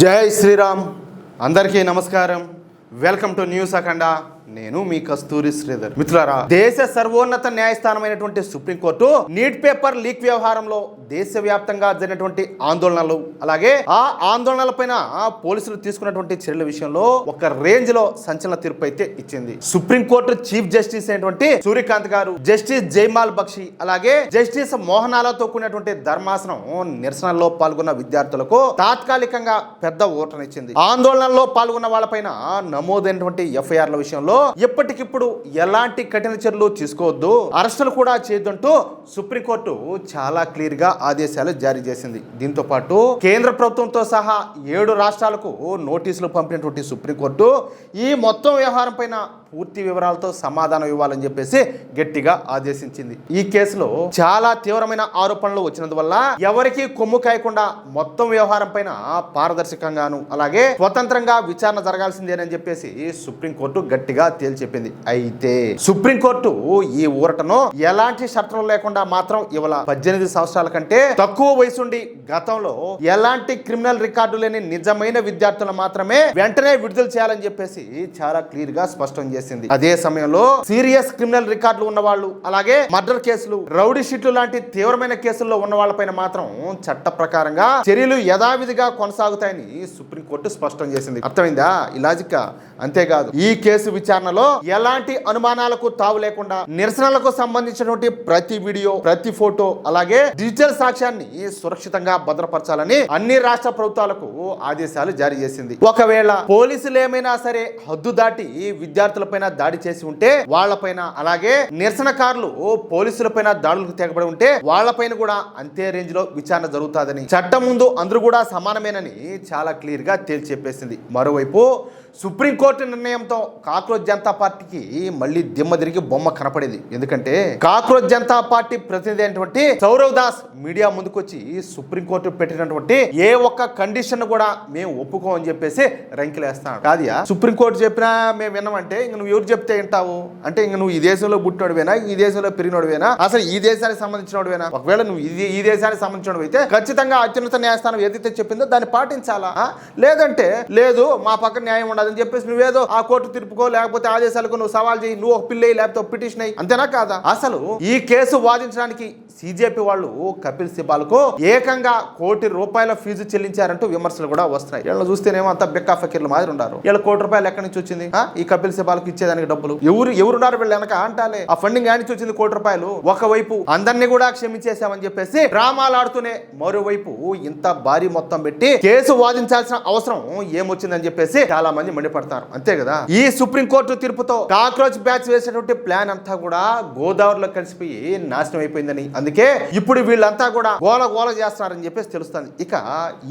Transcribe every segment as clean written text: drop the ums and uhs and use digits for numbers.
జై శ్రీరామ్. అందరికీ నమస్కారం. వెల్కమ్ టు న్యూస్ అఖండ. నేను మీ కస్తూరి శ్రీధర్. మిత్రులారా, దేశ సర్వోన్నత న్యాయస్థానమైనటువంటి సుప్రీంకోర్టు నీట్ పేపర్ లీక్ వ్యవహారంలో దేశవ్యాప్తంగా జరిగినటువంటి ఆందోళనలు, అలాగే ఆ ఆందోళనలపైన పోలీసులు తీసుకున్నటువంటి చర్యల విషయంలో ఒక రేంజ్ లో సంచలన తీర్పు అయితే ఇచ్చింది. సుప్రీంకోర్టు చీఫ్ జస్టిస్ అయినటువంటి సూర్యకాంత్ గారు, జస్టిస్ జైమాల్ బక్షి, అలాగే జస్టిస్ మోహనాలతో కూడినటువంటి ధర్మాసనం నిరసనల్లో పాల్గొన్న విద్యార్థులకు తాత్కాలికంగా పెద్ద ఓటనిచ్చింది. ఆందోళనలో పాల్గొన్న వాళ్ళపైన నమోదైనటువంటి ఎఫ్ఐఆర్ల విషయంలో ఎప్పటికిప్పుడు ఎలాంటి కఠిన చర్యలు తీసుకోవద్దు, అరెస్టులు కూడా చేయొద్దంటూ సుప్రీంకోర్టు చాలా క్లియర్ గా ఆదేశాలు జారీ చేసింది. దీంతో పాటు కేంద్ర ప్రభుత్వంతో సహా 7 రాష్ట్రాలకు నోటీసులు పంపినటువంటి సుప్రీంకోర్టు ఈ మొత్తం వ్యవహారం పైన పూర్తి వివరాలతో సమాధానం ఇవ్వాలని చెప్పేసి గట్టిగా ఆదేశించింది. ఈ కేసులో చాలా తీవ్రమైన ఆరోపణలు వచ్చినందువల్ల ఎవరికి కొమ్ము కాయకుండా మొత్తం వ్యవహారం పైన పారదర్శకంగాను అలాగే స్వతంత్రంగా విచారణ జరగాల్సిందేనని చెప్పేసి సుప్రీంకోర్టు గట్టిగా తేల్చెప్పింది. అయితే సుప్రీంకోర్టు ఈ ఊరటను ఎలాంటి షరతులు లేకుండా మాత్రం ఇవాళ 18 సంవత్సరాల కంటే తక్కువ వయసుండి గతంలో ఎలాంటి క్రిమినల్ రికార్డు లేని నిజమైన విద్యార్థులను మాత్రమే వెంటనే విడుదల చేయాలని చెప్పేసి చాలా క్లియర్ గా స్పష్టం చేసింది. అదే సమయంలో సీరియస్ క్రిమినల్ రికార్డులు ఉన్న వాళ్ళు, అలాగే మర్డర్ కేసులు, రౌడీ షీట్లు లాంటి తీవ్రమైన కేసుల్లో ఉన్న వాళ్ళపైన మాత్రం చట్ట ప్రకారంగా చర్యలు యథావిధిగా కొనసాగుతాయని సుప్రీంకోర్టు స్పష్టం చేసింది. అర్థమైందా ఈ లాజిక్? అంతేకాదు, ఈ కేసు విచారణలో ఎలాంటి అనుమానాలకు తావు లేకుండా నిరసనలకు సంబంధించినటువంటి ప్రతి వీడియో, ప్రతి ఫోటో, అలాగే డిజిటల్ సాక్ష్యాన్ని సురక్షితంగా భద్రపరచాలని అన్ని రాష్ట్ర ప్రభుత్వాలకు ఆదేశాలు జారీ చేసింది. ఒకవేళ పోలీసులు ఏమైనా సరే హద్దు దాటి విద్యార్థులపైన దాడి చేసి ఉంటే వాళ్ళపైన, అలాగే నిరసనకారులు పోలీసులపైన దాడులకు తెగబడి ఉంటే వాళ్ళపైన కూడా అంతే రేంజ్ లో విచారణ జరుగుతుందని, చట్టం ముందు అందరూ కూడా సమానమేనని చాలా క్లియర్ గా తేల్చెప్పేసింది. మరోవైపు సుప్రీంకోర్టు నిర్ణయంతో కాక్రోచ్ జనతా పార్టీకి మళ్ళీ దిమ్మ తిరిగి బొమ్మ కనపడేది. ఎందుకంటే కాక్రోచ్ జనతా పార్టీ ప్రతినిధి అయినటువంటి సౌరవ్ దాస్ మీడియా ముందుకొచ్చి సుప్రీంకోర్టు పెట్టినటువంటి ఏ ఒక్క కండిషన్ కూడా మేము ఒప్పుకోమని చెప్పేసి రంకిలేస్తాడు. కాదియా, సుప్రీంకోర్టు చెప్పినా మేము విన్నామంటే ఇంక నువ్వు ఎవరు చెప్తే వింటావు? అంటే ఇంక నువ్వు ఈ దేశంలో పుట్టినోడువేనా, ఈ దేశంలో పెరిగినోడువేనా, అసలు ఈ దేశానికి సంబంధించినోడువేనా? ఒకవేళ నువ్వు ఈ దేశానికి సంబంధించినోడు అయితే ఖచ్చితంగా అత్యున్నత న్యాయస్థానం ఏదైతే చెప్పిందో దాన్ని పాటించాలా? లేదంటే లేదు మా పక్కన న్యాయం ఉండదు అని చెప్పేసి నువ్వేదో ఆ కోర్టు తీర్పుకో లేకపోతే ఆదేశాలకు నువ్వు సవాల్ చేయి, నువ్వు ఒక పిల్లయి లేకపోతే ఒక పిటిషన్ అయ్యి, అంతేనా కాదా? అసలు ఈ కేసు వాదించడానికి సిజేపీ వాళ్ళు కపిల్ సిబాల్కు ఏకంగా ₹1 కోటి ఫీజు చెల్లించారంటూ విమర్శలు కూడా వస్తున్నాయి. వీళ్ళని చూస్తేనేమో అంత బెక్కా ఫకీర్ల మాదిరి ఉన్నారు. వీళ్ళ ₹1 ఎక్కడి నుంచి వచ్చింది? ఈ కపిల్ సిబాల్కు ఇచ్చేదానికి డబ్బులు ఎవరున్నారు వీళ్ళు వెనక అంటాలే? ఆ ఫండింగ్ యాడ్ నుంచి వచ్చింది ₹1. ఒకవైపు అందరినీ కూడా క్షమించేసామని చెప్పేసి డ్రామాలు ఆడుతూనే మరోవైపు ఇంత భారీ మొత్తం పెట్టి కేసు వాదించాల్సిన అవసరం ఏమొచ్చిందని చెప్పేసి చాలా మంది మండిపడతారు. అంతే కదా, ఈ సుప్రీంకోర్టు తీర్పుతో కాక్రోచ్ బ్యాచ్ వేసేటువంటి ప్లాన్ అంతా కూడా గోదావరిలో కలిసిపోయి నాశనం అయిపోయిందని, అందుకే ఇప్పుడు వీళ్ళంతా కూడా గోల చేస్తున్నారని చెప్పేసి తెలుస్తుంది. ఇక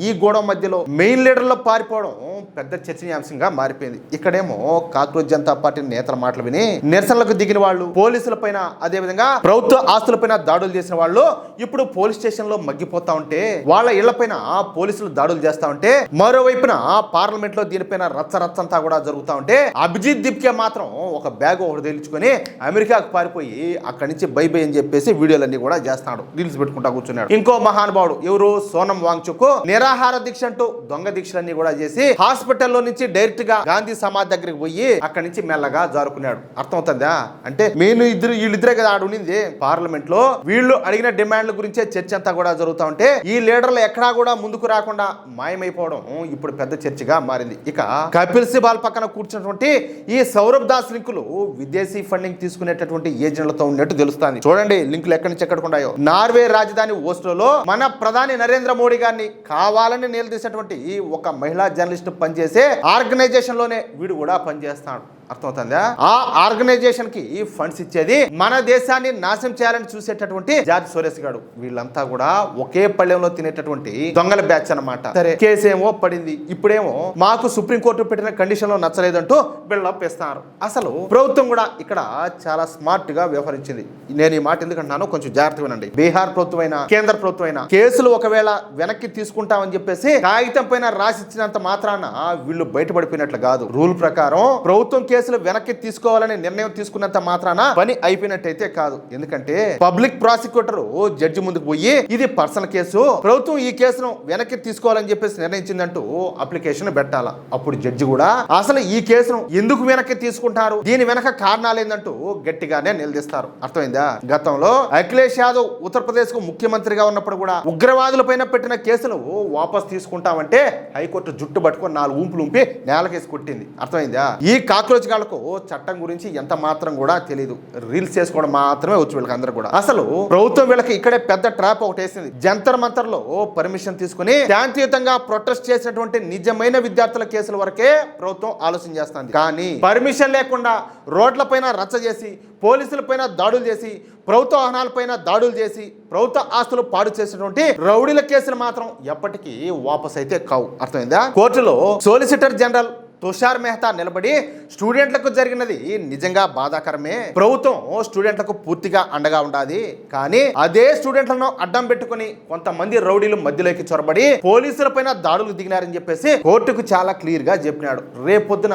ఈ గోడ మధ్యలో మెయిన్ లీడర్లో పారిపోవడం పెద్ద చర్చనీయాంశంగా మారిపోయింది. ఇక్కడేమో కాక్రోచ్ జనతా పార్టీ నేతల మాటలు విని నిరసనలకు దిగిన వాళ్ళు, పోలీసుల పైన అదే విధంగా ప్రభుత్వ ఆస్తులపైన దాడులు చేసిన వాళ్ళు ఇప్పుడు పోలీస్ స్టేషన్ లో మగ్గిపోతా ఉంటే, వాళ్ళ ఇళ్లపైన పోలీసులు దాడులు చేస్తా ఉంటే, మరోవైపున పార్లమెంట్ లో దీనిపైన రచ్చంతా కూడా జరుగుతా ఉంటే, అభిజిత్ దిప్కే మాత్రం ఒక బ్యాగ్ ఒకటి తేల్చుకొని అమెరికాకు పారిపోయి అక్కడి నుంచి బై అని చెప్పేసి వీడియోలన్నీ కూడా చేస్తాడు, రీల్స్ పెట్టుకుంటా కూర్చున్నాడు. ఇంకో మహానుభావుడు ఎవరు, సోనం వాంగ్చుక్, నిరాహార దీక్ష అంటూ దొంగ దీక్షలన్నీ కూడా చేసి హాస్పిటల్లో నుంచి డైరెక్ట్ గా గాంధీ సమాధి దగ్గరికి పోయి అక్కడి నుంచి మెల్లగా జారుకున్నాడు. అర్థమవుతుందా? అంటే వీళ్ళిద్దరే కదా ఆడుండింది పార్లమెంట్ లో. వీళ్ళు అడిగిన డిమాండ్ల గురించే చర్చ అంతా కూడా జరుగుతా ఉంటే ఈ లీడర్లు ఎక్కడా కూడా ముందుకు రాకుండా మాయమైపోవడం ఇప్పుడు పెద్ద చర్చగా మారింది. ఇక కపిల్ సిబాల్ పక్కన కూర్చున్నటువంటి ఈ సౌరవ్ దాస్ లింకులు విదేశీ ఫండింగ్ తీసుకునేటటువంటి ఏజెంట్లతో ఉన్నట్టు తెలుస్తుంది. చూడండి లింకులు ఎక్కడి నుంచి ఎక్కడికున్నాయో. నార్వే రాజధాని ఓస్లోలో మన ప్రధాని నరేంద్ర మోడీ గారిని కావాలని నిలదీసినటువంటి ఒక మహిళా జర్నలిస్ట్ పనిచేసే ఆర్గనైజేషన్ లోనే వీడు కూడా పనిచేస్తాడు. అర్థమవుతుందా? ఆ ఆర్గనైజేషన్ కి ఫండ్స్ ఇచ్చేది మన దేశాన్ని నాశనం చేయాలని చూసేటటువంటి జార్జ్ సోరెస్ గాడు. వీళ్ళంతా కూడా ఒకే పళ్ళెంలో తినేటటువంటి దొంగల బ్యాచ్ అన్నమాట. సరే, కేసు ఏమో పడింది. ఇప్పుడేమో మాకు సుప్రీంకోర్టు పెట్టిన కండిషన్ లో నచ్చలేదంటూ బిల్డప్ ఇస్తున్నారు. అసలు ప్రభుత్వం కూడా ఇక్కడ చాలా స్మార్ట్ గా వ్యవహరించింది. నేను ఈ మాట ఎందుకంటున్నానో కొంచెం జాగ్రత్తగా వినండి. బీహార్ ప్రభుత్వం అయినా కేంద్ర ప్రభుత్వం అయినా కేసులు ఒకవేళ వెనక్కి తీసుకుంటామని చెప్పేసి కాగితం పైన రాసిచ్చినంత మాత్రాన వీళ్ళు బయటపడిపోయినట్లు కాదు. రూల్ ప్రకారం ప్రభుత్వం కేసులు వెనక్కి తీసుకోవాలని నిర్ణయం తీసుకున్నంత మాత్రాన పని అయిపోయినట్టయితే కాదు. ఎందుకంటే పబ్లిక్ ప్రాసిక్యూటర్ జడ్జి ముందుకు పోయి ఇది పర్సనల్ కేసు, ప్రభుత్వం ఈ కేసును వెనక్కి తీసుకోవాలని చెప్పేసి నిర్ణయించిందంటూ అప్లికేషన్ పెట్టాలా. అప్పుడు జడ్జి కూడా అసలు ఈ కేసును ఎందుకు వెనక్కి తీసుకుంటారు, దీని వెనక కారణాలు ఏందంటూ గట్టిగానే నిలదీస్తారు. అర్థమైందా? గతంలో అఖిలేష్ యాదవ్ ఉత్తరప్రదేశ్ కు ముఖ్యమంత్రిగా ఉన్నప్పుడు కూడా ఉగ్రవాదుల పైన పెట్టిన కేసులు వాపస్ తీసుకుంటామంటే హైకోర్టు జుట్టు పట్టుకొని 4 ఊంపులు ఉంపి నేలకేసి కొట్టింది. అర్థమైందా? ఈ కాక్రోచ్ గాళ్లకు చట్టం గురించి ఎంత మాత్రం కూడా తెలియదు, రీల్స్ చేసుకోవడం మాత్రమే వచ్చు వీళ్ళకి అందరూ కూడా. అసలు ప్రభుత్వం వీళ్ళకి ఇక్కడే పెద్ద ట్రాప్ ఒకటి వేసింది. జంతర్ మంతర్ లో పర్మిషన్ తీసుకుని శాంతియుతంగా ప్రొటెస్ట్ చేసినటువంటి నిజమైన విద్యార్థుల కేసుల వరకే ప్రభుత్వం ఆలోచన చేస్తుంది. కానీ పర్మిషన్ లేకుండా రోడ్లపైన రచ్చ చేసి, పోలీసులపైన దాడులు చేసి, ప్రభుత్వ వాహనాలపైన దాడులు చేసి, ప్రభుత్వ ఆస్తులు పాడు చేసినటువంటి రౌడీల కేసులు మాత్రం ఎప్పటికీ వాపస్ అయితే కావు. అర్థమైందా? కోర్టులో సోలిసిటర్ జనరల్ తుషార్ మెహతా నిలబడి స్టూడెంట్లకు జరిగినది నిజంగా బాధాకరమే, ప్రభుత్వం స్టూడెంట్లకు పూర్తిగా అండగా ఉండాలి, కానీ అదే స్టూడెంట్లను అడ్డం పెట్టుకుని కొంతమంది రౌడీలు మధ్యలోకి చొరబడి పోలీసుల పైన దాడులకు దిగినారని చెప్పేసి కోర్టుకు చాలా క్లియర్ గా చెప్పినాడు. రేపొద్దున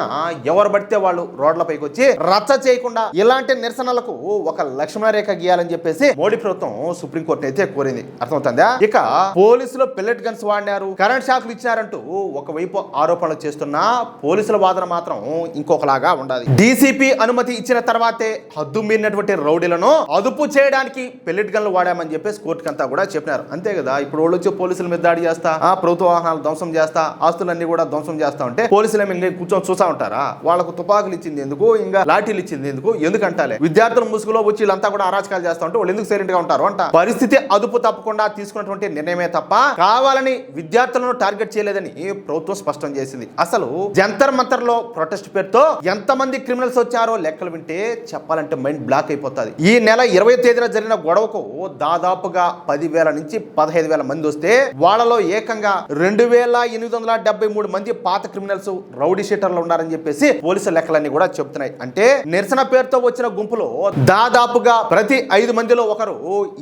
ఎవరు పడితే వాళ్ళు రోడ్లపైకి వచ్చి రచ్చ చేయకుండా ఇలాంటి నిరసనలకు ఒక లక్ష్మణ రేఖ గీయాలని చెప్పేసి మోడీ ప్రభుత్వం సుప్రీంకోర్టు అయితే కోరింది. అర్థమవుతుందా? ఇక పోలీసులు పెల్లెట్ గన్స్ వాడినారు, కరెంట్ షాక్లు ఇచ్చారంటూ ఒకవైపు ఆరోపణలు చేస్తున్నా పోలీసుల వాదన మాత్రం ఇంకొకలాగా ఉండాలి. డీసీపీ అనుమతి ఇచ్చిన తర్వాతే హద్దు మీరినటువంటి రౌడీలను అదుపు చేయడానికి పెల్లెట్ గన్లు వాడామని చెప్పేసి కోర్టుకంతా కూడా చెప్పినారు. అంతే కదా? ఇప్పుడు వాళ్ళు వచ్చి పోలీసుల మీద దాడి చేస్తా, ప్రభుత్వ వాహనాలు ధ్వంసం చేస్తా, ఆస్తులన్నీ కూడా ధ్వంసం చేస్తా ఉంటే పోలీసులు ఏమి కూర్చొని చూసా ఉంటారా? వాళ్ళకు తుపాకులు ఇచ్చింది ఎందుకు, ఇంకా లాఠీలు ఇచ్చింది ఎందుకు, ఎందుకంటాలే విద్యార్థుల ముసుగులో వచ్చి వీళ్ళంతా కూడా అరాచకాలు చేస్తా ఉంటే వాళ్ళు ఎందుకు సైలెంట్ గా ఉంటారు అంట. పరిస్థితి అదుపు తప్పకుండా తీసుకున్నటువంటి నిర్ణయమే తప్ప కావాలని విద్యార్థులను టార్గెట్ చేయలేదని ప్రభుత్వం స్పష్టం చేసింది. అసలు జంతర్ మంతర్ లో ప్రొటెస్ట్ పేరుతో ఎంతమంది క్రిమినల్స్ వచ్చారో లెక్కలు వింటే చెప్పాలంటే మైండ్ బ్లాక్ అయిపోతుంది. ఈ నెల 20వ తేదీన జరిగిన గొడవకు దాదాపుగా 10,000 నుంచి 15,000 మంది వస్తే వాళ్ళలో ఏకంగా 2,873 మంది పాత క్రిమినల్స్ రౌడీ షీటర్లు ఉన్నారని చెప్పేసి పోలీసు లెక్కలన్నీ కూడా చెప్తున్నాయి. అంటే నిరసన పేరుతో వచ్చిన గుంపులో దాదాపుగా ప్రతి 5 మందిలో ఒకరు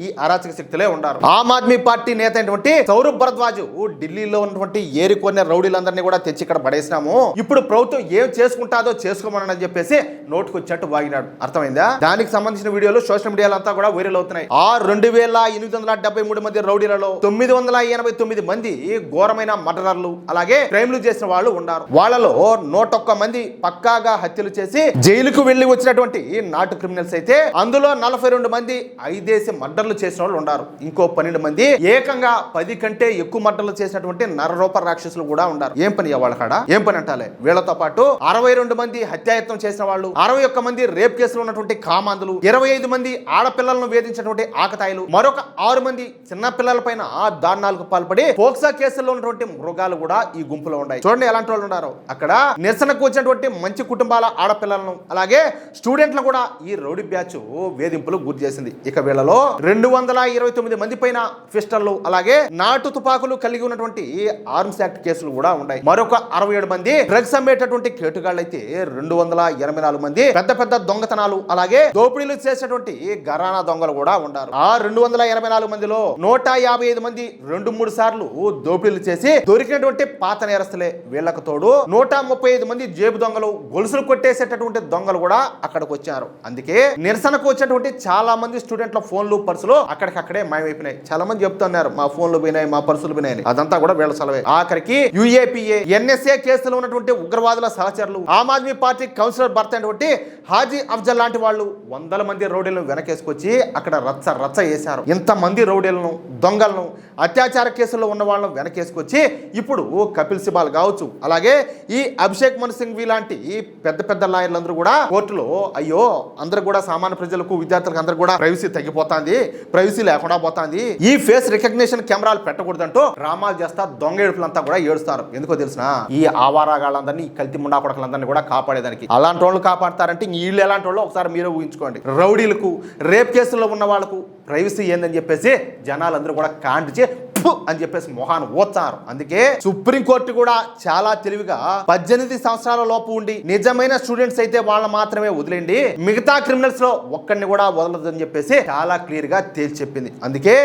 ఈ అరాచక శక్తులే ఉన్నారు. ఆమ్ ఆద్మీ పార్టీ నేత అయినటువంటి సౌరభ్ భరద్వాజ్ ఢిల్లీలో ఉన్నటువంటి ఏరికొన్న రౌడీలందరినీ కూడా తెచ్చి ఇక్కడ పడేసినాము, ఇప్పుడు ప్రభుత్వం ఏం చేసుకుంటాదో చేసుకోమని చెప్పేసి నోటుకు వచ్చినట్టు వాగినాడు. అర్థమైందా? దానికి సంబంధించిన వీడియోలు సోషల్ మీడియాలో అంతా కూడా వైరల్ అవుతున్నాయి. ఆ 2,873 మంది రౌడీలలో 989 మంది ఘోరమైన మర్డరర్లు అలాగే క్రైమ్లు చేసిన వాళ్ళు ఉన్నారు. వాళ్ళలో 101 మంది పక్కాగా హత్యలు చేసి జైలుకు వెళ్లి వచ్చినటువంటి నాటు క్రిమినల్స్ అయితే అందులో 42 మంది ఐదేసి మర్డర్లు చేసిన వాళ్ళు ఉన్నారు. ఇంకో 12 మంది ఏకంగా 10 కంటే ఎక్కువ మర్డర్లు చేసినటువంటి నరరూప రాక్షసులు కూడా ఉన్నారు. ఏం పని వాళ్ళ కాడ? ఏం పని అంటాలే? వీళ్లతో పాటు 62 మంది హత్యాయత్నం చేసిన వాళ్ళు, 61 మంది రేప్ కేసులు ఉన్నటువంటి కామాంధులు, 25 మంది ఆడపిల్లలను వేధించినటువంటి ఆకతాయిలు, మరొక 6 మంది చిన్న పిల్లలపైన దారుణాలకు పాల్పడి పోక్సా కేసుల్లో ఉన్నటువంటి మృగాలు కూడా ఈ గుంపులో ఉన్నాయి. చూడండి ఎలాంటి వాళ్ళు ఉన్నారు. అక్కడ నిరసనకు వచ్చినటువంటి మంచి కుటుంబాల ఆడపిల్లలను అలాగే స్టూడెంట్లను కూడా ఈ రౌడీ బ్యాచ్ వేధింపులు గురి చేసింది. ఇక వీళ్ళలో 229 మంది పైన పిస్టల్లు అలాగే నాటు తుపాకులు కలిగి ఉన్నటువంటి ఆర్మ్స్ యాక్ట్ కేసులు కూడా ఉన్నాయి. మరొక 67 మంది డ్రగ్స్ అమ్మేటటువంటి కేటుగాళ్ళు అయితే 284 మంది పెద్ద పెద్ద దొంగతనాలు అలాగే దోపిడీలు చేసేటువంటి గరానా దొంగలు కూడా ఉన్నారు. ఆ 284 మందిలో 155 మంది 2-3 సార్లు దోపిడీలు చేసి దొరికినటువంటి పాత నేరస్తులే. వీళ్లకు తోడు 135 మంది జేబు దొంగలు, గొలుసులు కొట్టేసేటటువంటి దొంగలు కూడా అక్కడికి వచ్చారు. అందుకే నిరసనకు వచ్చేటువంటి చాలా మంది స్టూడెంట్ల ఫోన్లు పర్సులు అక్కడికక్కడే మాయమైపోయినాయి. చాలా మంది చెప్తున్నారు మా ఫోన్లు పోయినాయి, మా పర్సులు పోయినాయి. అదంతా కూడా వీళ్ళ సలవే. ఆఖరికి UAPA NSA కేసులో ఉన్నటువంటి ఉగ్రవాదుల సహచరులు, ఆమ్ ఆద్మీ పార్టీ కౌన్సిలర్ భర్త అయినటువంటి హాజీ అఫ్జల్ లాంటి వాళ్ళు 100 మంది రౌడీలను వెనకేసుకొచ్చి అక్కడ రచ్చ వేశారు. ఇంతమంది రౌడీలను, దొంగలను, అత్యాచార కేసుల్లో ఉన్న వాళ్ళను వెనకేసుకొచ్చి ఇప్పుడు కపిల్ సిబాల్ కావచ్చు అలాగే ఈ అభిషేక్ మను సింఘ్వి లాంటి పెద్ద పెద్ద లాయర్లందరూ కూడా కోర్టులో అయ్యో అందరూ కూడా సామాన్య ప్రజలకు విద్యార్థులకు అందరూ కూడా ప్రైవసీ తగ్గిపోతుంది, ప్రైవసీ లేకుండా పోతుంది, ఈ ఫేస్ రికగ్నిషన్ కెమెరాలు పెట్టకూడదంటూ డ్రామాలు చేస్తా దొంగ ఏడుపులంతా కూడా ఏడుస్తారు. ఎందుకో తెలిసిన ఈ ఆవారాగాళ్ళందరినీ కల్తీ ముండా కొడకలందరినీ కూడా కాపాడేదానికి. అలాంటి వాళ్ళు కాపాడతారంటే వీళ్ళు ఎలాంటి వాళ్ళు ఒకసారి మీరే ఊహించుకోండి. రౌడీలకు, రేప్ కేసుల్లో ఉన్న వాళ్ళకు ప్రైవసీ ఏందని చెప్పేసి జనాలందరూ కూడా కాంటించి అని చెప్పేసి మొహాన్ని ఓచారు. అందుకే సుప్రీంకోర్టు కూడా చాలా తెలివిగా 18 సంవత్సరాల లోపు ఉండి నిజమైన స్టూడెంట్స్ అయితే వాళ్ళని మాత్రమే వదిలేండి, మిగతా క్రిమినల్స్ లో ఒక్కడిని కూడా వదలదని చెప్పేసి చాలా క్లియర్ గా తేల్చి చెప్పింది. అందుకే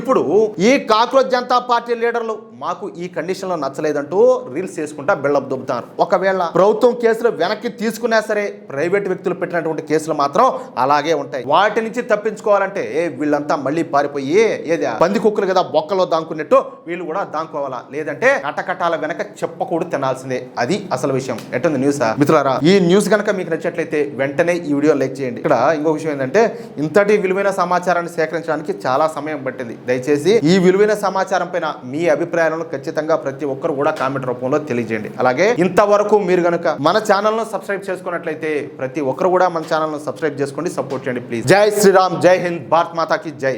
ఇప్పుడు ఈ కాక్రోచ్ జనతా పార్టీ లీడర్లు మాకు ఈ కండిషన్ లో నచ్చలేదంటూ రీల్స్ చేసుకుంటా బిల్డప్ దుబ్బుతారు. ఒకవేళ ప్రభుత్వం కేసులు వెనక్కి తీసుకున్నా సరే ప్రైవేట్ వ్యక్తులు పెట్టినటువంటి కేసులు మాత్రం అలాగే ఉంటాయి. వాటి నుంచి తప్పించుకోవాలంటే వీళ్ళంతా మళ్ళీ పారిపోయి ఏది పంది కుక్కలు కదా బొక్కలో దాంకున్నట్టు వీళ్ళు కూడా దాంకోవాలా, లేదంటే కటకటాల వెనక చెప్పకూడదు తినాల్సిందే. అది అసలు విషయం. ఎట్టుంది న్యూస్ మిత్రులారా? ఈ న్యూస్ కనుక మీకు నచ్చినట్లయితే వెంటనే ఈ వీడియో లైక్ చేయండి. ఇక్కడ ఇంకో విషయం ఏంటంటే ఇంతటి విలువైన సమాచారాన్ని సేకరించడానికి చాలా సమయం పట్టింది. దయచేసి ఈ విలువైన సమాచారం పైన మీ అభిప్రాయాలను ఖచ్చితంగా ప్రతి ఒక్కరు కూడా కామెంట్ రూపంలో తెలియజేయండి. అలాగే ఇంతవరకు మీరు కనుక మన ఛానల్ ను సబ్స్క్రైబ్ చేసుకున్నట్లయితే ప్రతి ఒక్కరు కూడా మన ఛానల్ ను సబ్స్క్రైబ్ చేసుకోండి, సపోర్ట్ చేయండి ప్లీజ్. జై శ్రీరామ్, జై హింద్, భారత్ మాతా కీ జై.